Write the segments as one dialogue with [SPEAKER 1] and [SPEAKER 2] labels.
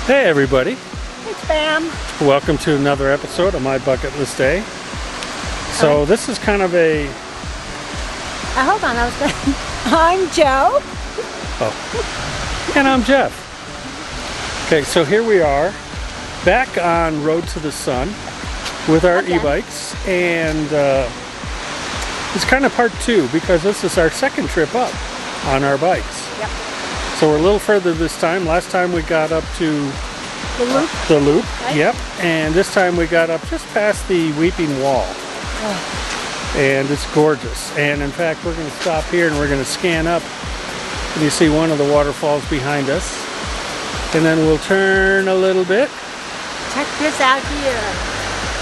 [SPEAKER 1] Hey everybody.
[SPEAKER 2] Hey Spam.
[SPEAKER 1] Welcome to another episode of My Bucket List Day. So this is kind of a...
[SPEAKER 2] Hold on, I was going I'm Joe.
[SPEAKER 1] Oh. And I'm Jeff. Okay, so here we are back on Road to the Sun with our e-bikes, and it's kind of part two because this is our second trip up on our bikes.
[SPEAKER 2] Yep.
[SPEAKER 1] So we're a little further this time. Last time we got up to
[SPEAKER 2] the loop.
[SPEAKER 1] Right? Yep. And this time we got up just past the Weeping Wall.
[SPEAKER 2] Oh.
[SPEAKER 1] And it's gorgeous. And in fact, we're going to stop here and we're going to scan up. And you see one of the waterfalls behind us. And then we'll turn a little bit.
[SPEAKER 2] Check this out here.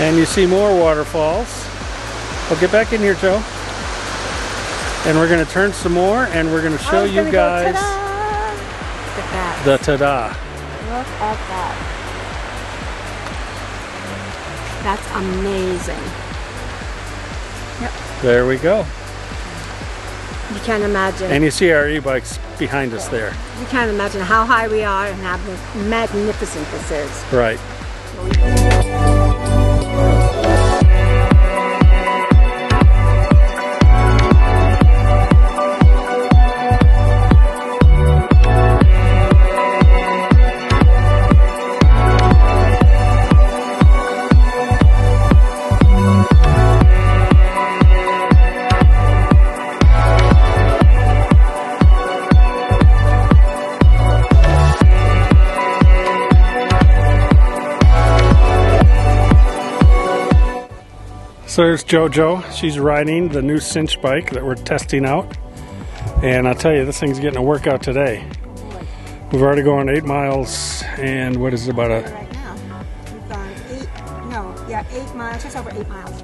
[SPEAKER 1] And you see more waterfalls. Well, get back in here, Joe. And we're going to turn some more and we're going to show you guys the ta-da.
[SPEAKER 2] Look at that. That's amazing. Yep.
[SPEAKER 1] There we go.
[SPEAKER 2] You can't imagine.
[SPEAKER 1] And you see our e-bikes behind us there.
[SPEAKER 2] You can't imagine how high we are and how magnificent this is.
[SPEAKER 1] Right. So there's JoJo. She's riding the new Sinch bike that we're testing out. And I'll tell you, this thing's getting a workout today. We've already gone 8 miles and what is it, about a...
[SPEAKER 2] Right now, we've gone 8 miles, just over 8 miles.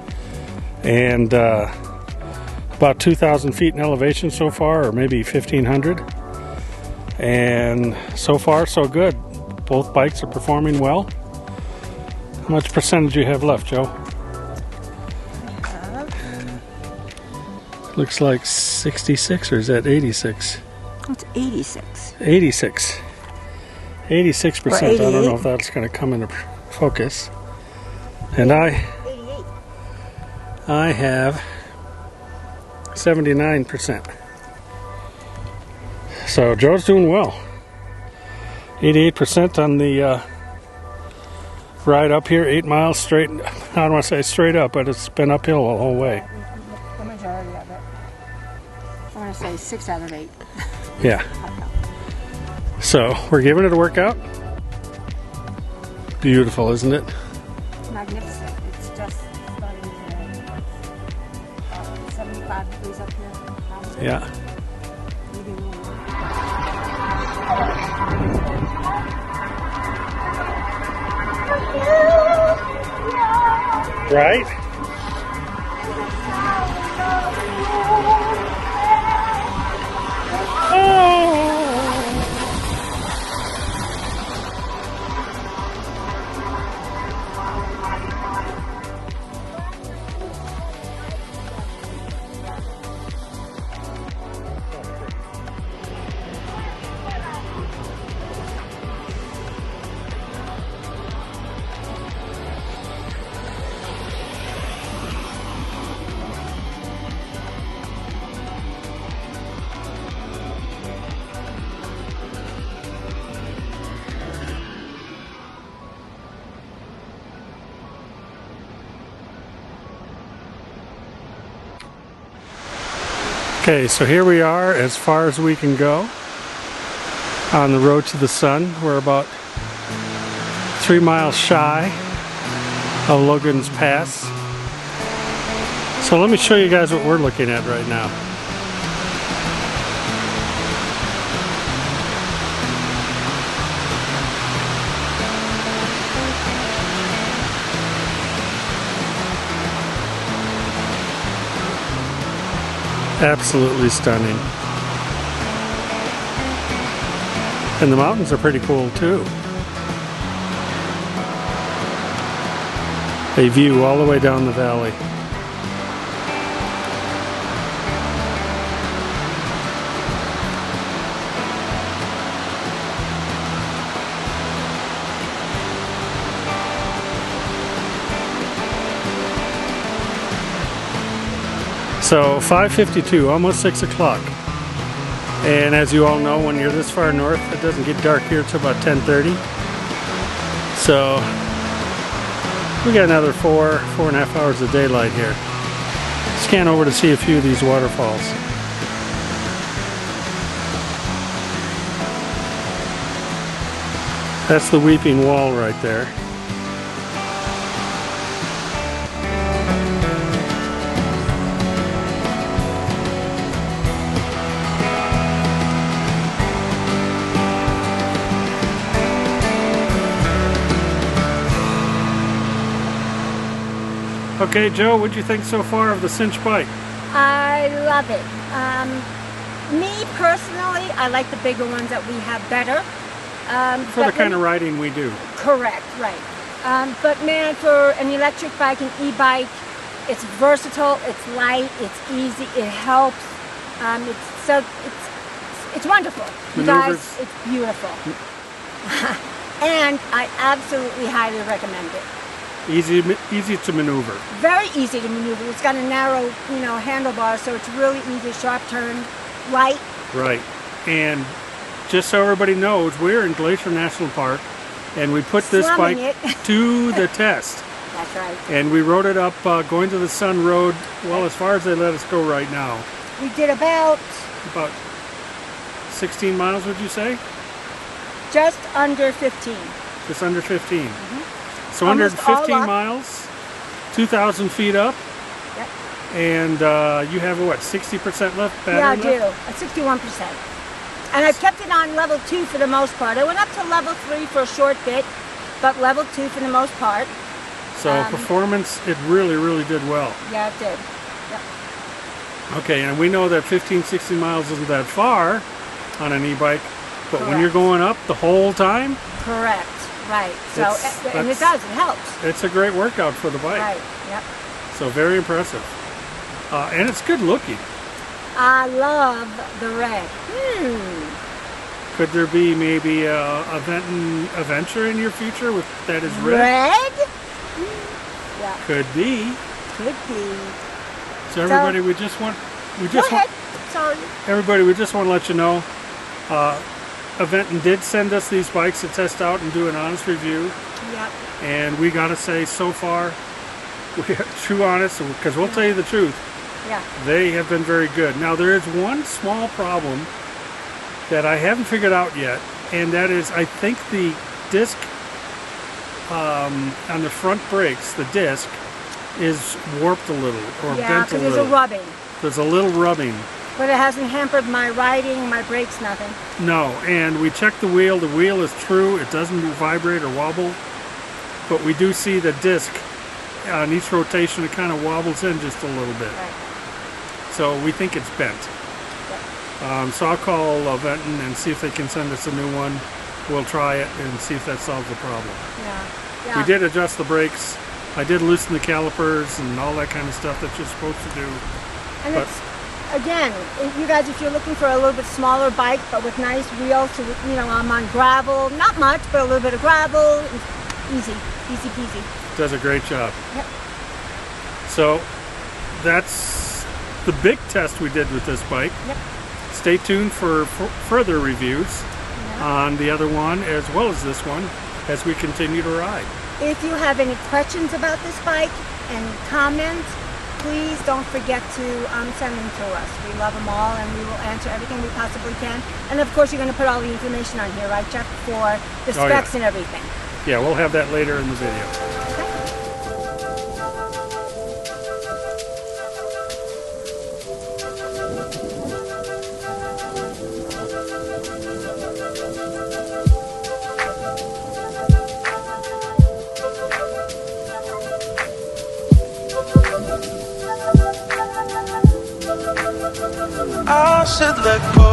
[SPEAKER 1] And about 2,000 feet in elevation so far, or maybe 1,500. And so far, so good. Both bikes are performing well. How much percentage do you have left, Joe? Looks like 66, or is that 86?
[SPEAKER 2] It's 86.
[SPEAKER 1] 86. 86%. I don't know if that's going to come into focus. And 88. I have 79%. So Joe's doing well. 88% on the ride up here, 8 miles straight. I don't want to say straight up, but it's been uphill the whole way.
[SPEAKER 2] The majority of it. I want to say 6 out of 8.
[SPEAKER 1] Yeah. So we're giving it a workout. Beautiful, isn't it?
[SPEAKER 2] Magnificent. It's just starting to 75 degrees up here.
[SPEAKER 1] Yeah. Right? Okay, so here we are as far as we can go on the road to the sun. We're about 3 miles shy of Logan's Pass. So let me show you guys what we're looking at right now. Absolutely stunning. And the mountains are pretty cool too. A view all the way down the valley. So 5:52, almost 6 o'clock. And as you all know, when you're this far north, it doesn't get dark here until about 10:30. So we got another 4.5 hours of daylight here. Scan over to see a few of these waterfalls. That's the Weeping Wall right there. Okay, Joe, what'd you think so far of the Sinch bike?
[SPEAKER 2] I love it. Me personally, I like the bigger ones that we have better.
[SPEAKER 1] For the kind of riding we do.
[SPEAKER 2] Correct, right. But man, for an electric bike, an e-bike, it's versatile, it's light, it's easy, it helps. It's wonderful. You guys, it's beautiful. And I absolutely highly recommend it.
[SPEAKER 1] Easy to maneuver.
[SPEAKER 2] Very easy to maneuver. It's got a narrow, handlebar, so it's really easy, sharp turn, light.
[SPEAKER 1] Right. And just so everybody knows, we're in Glacier National Park, and we put this bike to the test.
[SPEAKER 2] That's right.
[SPEAKER 1] And we rode it up going to the Sun Road, well, as far as they let us go right now.
[SPEAKER 2] We did about
[SPEAKER 1] 16 miles, would you say?
[SPEAKER 2] Just under 15.
[SPEAKER 1] Just under 15.
[SPEAKER 2] Mm-hmm.
[SPEAKER 1] So
[SPEAKER 2] almost
[SPEAKER 1] 115 miles, 2,000 feet up.
[SPEAKER 2] Yep.
[SPEAKER 1] And you have, what, 60% left battery
[SPEAKER 2] Yeah, I
[SPEAKER 1] left?
[SPEAKER 2] do. 61%. And I've kept it on level 2 for the most part. I went up to level 3 for a short bit, but level 2 for the most part.
[SPEAKER 1] So performance, it really, really did well.
[SPEAKER 2] Yeah, it did. Yep.
[SPEAKER 1] Okay, and we know that 15, 16 miles isn't that far on an e-bike, but when you're going up the whole time?
[SPEAKER 2] Correct, right. So, and it does, it helps.
[SPEAKER 1] It's a great workout for the bike.
[SPEAKER 2] Right, yep.
[SPEAKER 1] So very impressive. And it's good looking.
[SPEAKER 2] I love the red.
[SPEAKER 1] Could there be maybe a Aventon in your future that is red?
[SPEAKER 2] Red? Yeah.
[SPEAKER 1] Could be.
[SPEAKER 2] Could be.
[SPEAKER 1] So everybody, we just want everybody, we just want to let you know, Aventon did send us these bikes to test out and do an honest review.
[SPEAKER 2] Yep.
[SPEAKER 1] And we got to say, so far, we are true honest, because we'll tell you the truth.
[SPEAKER 2] Yeah.
[SPEAKER 1] They have been very good. Now there is one small problem that I haven't figured out yet, and that is, I think the disc on the front brakes, the disc is warped a little or bent a little.
[SPEAKER 2] Yeah, because there's a rubbing.
[SPEAKER 1] There's a little rubbing.
[SPEAKER 2] But it hasn't hampered my riding, my brakes, nothing.
[SPEAKER 1] No, and we checked the wheel. The wheel is true. It doesn't vibrate or wobble. But we do see the disc on each rotation, it kind of wobbles in just a little bit.
[SPEAKER 2] Right.
[SPEAKER 1] So we think it's bent. So I'll call Aventon and see if they can send us a new one. We'll try it and see if that solves the problem.
[SPEAKER 2] Yeah.
[SPEAKER 1] We did adjust the brakes. I did loosen the calipers and all that kind of stuff that you're supposed to do.
[SPEAKER 2] And it's, again, you guys, if you're looking for a little bit smaller bike, but with nice wheels, so I'm on gravel, not much, but a little bit of gravel, easy peasy.
[SPEAKER 1] Does a great job.
[SPEAKER 2] Yep.
[SPEAKER 1] So that's the big test we did with this bike.
[SPEAKER 2] Yep.
[SPEAKER 1] Stay tuned for further reviews on the other one as well as this one as we continue to ride.
[SPEAKER 2] If you have any questions about this bike, any comments, please don't forget to send them to us. We love them all, and we will answer everything we possibly can. And of course, you're going to put all the information on here, right, Jeff, for the specs and everything.
[SPEAKER 1] Yeah, we'll have that later in the video.
[SPEAKER 3] I should let go.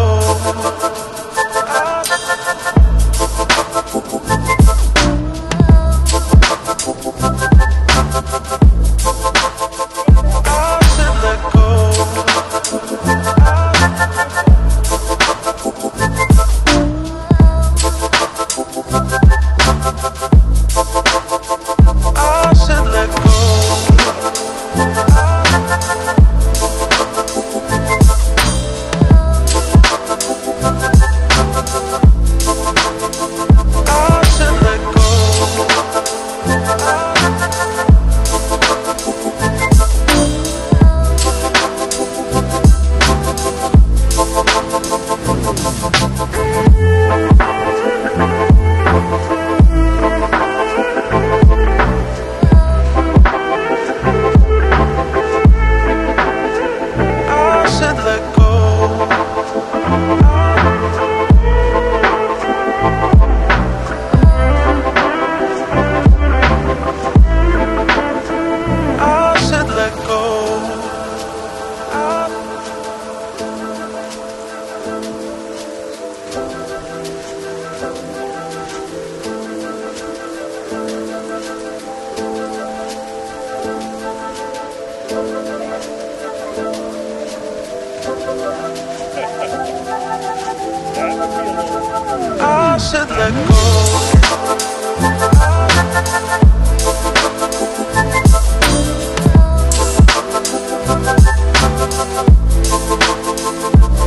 [SPEAKER 3] should let go.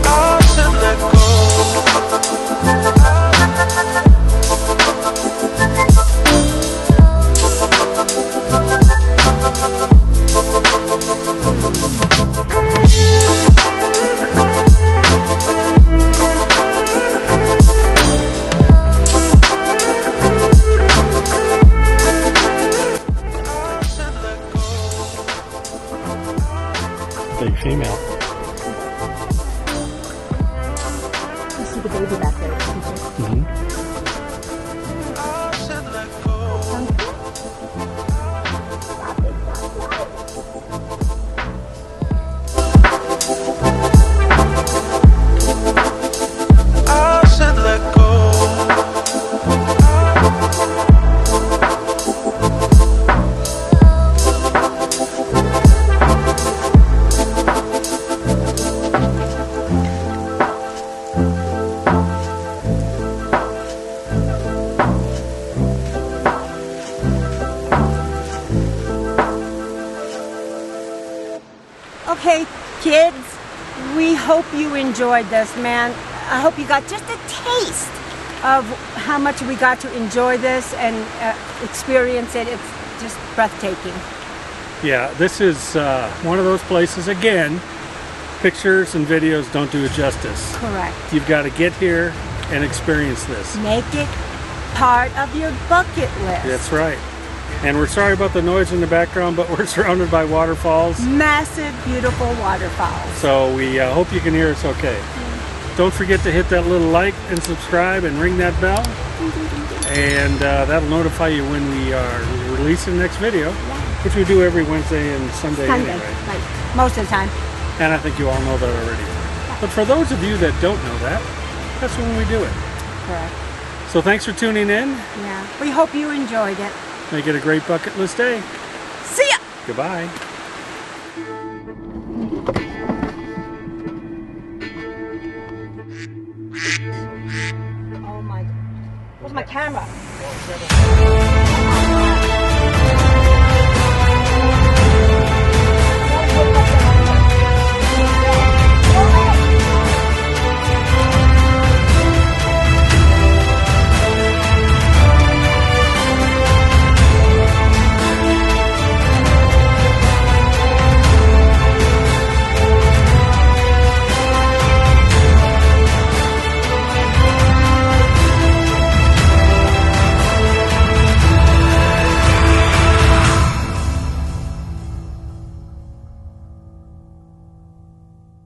[SPEAKER 3] I should let go.
[SPEAKER 1] Big female.
[SPEAKER 2] You see the baby back there.
[SPEAKER 1] Mm-hmm.
[SPEAKER 3] I should let go. I should let go.
[SPEAKER 2] Okay, kids, we hope you enjoyed this, man. I hope you got just a taste of how much we got to enjoy this and experience it. It's just breathtaking.
[SPEAKER 1] Yeah, this is one of those places, again, pictures and videos don't do it justice.
[SPEAKER 2] Correct.
[SPEAKER 1] You've got to get here and experience this.
[SPEAKER 2] Make it part of your bucket list.
[SPEAKER 1] That's right. And we're sorry about the noise in the background, but we're surrounded by waterfalls.
[SPEAKER 2] Massive, beautiful waterfalls.
[SPEAKER 1] So we hope you can hear us okay. Don't forget to hit that little like and subscribe and ring that bell. And that'll notify you when we are releasing the next video, which we do every Wednesday and Sunday anyway.
[SPEAKER 2] Like most of the time.
[SPEAKER 1] And I think you all know that already. But for those of you that don't know that, that's when we do it.
[SPEAKER 2] Correct.
[SPEAKER 1] So thanks for tuning in.
[SPEAKER 2] Yeah. We hope you enjoyed it.
[SPEAKER 1] Make it a great bucket list day.
[SPEAKER 2] See ya!
[SPEAKER 1] Goodbye.
[SPEAKER 2] Oh my, where's my camera?